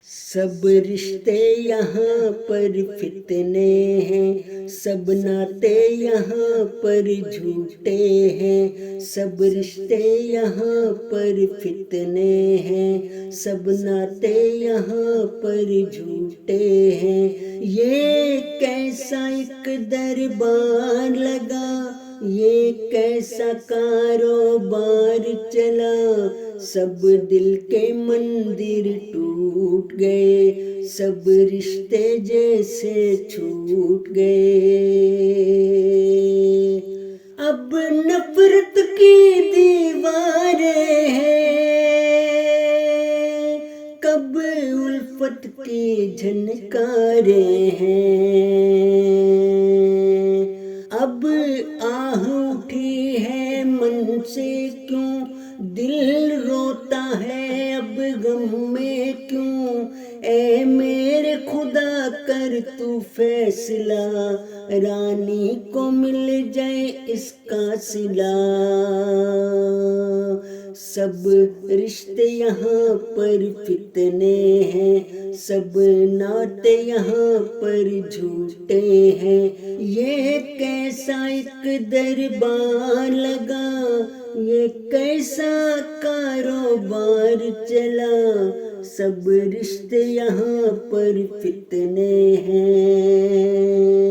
सब रिश्ते यहाँ पर फितने हैं, सब नाते यहाँ पर झूठे हैं। सब रिश्ते यहाँ पर फितने हैं, सब नाते यहाँ पर झूठे हैं। ये कैसा एक दरबार लगा, ये कैसा कारोबार चला। सब दिल के मंदिर टूट गए, सब रिश्ते जैसे छूट गए। अब नफरत की दीवारें हैं, कब उल्फत की झनकारें हैं। अब आह उठी है मन से क्यों, दिल रोता है अब गम में क्यों। ऐ मेरे खुदा कर तू फैसला, रानी को मिल जाए इसका सिला। सब रिश्ते यहाँ पर फितने हैं, सब नाते यहाँ पर झूठे हैं। ये कैसा एक दरबार लगा, ये कैसा कारोबार चला। सब रिश्ते यहाँ पर फितने हैं।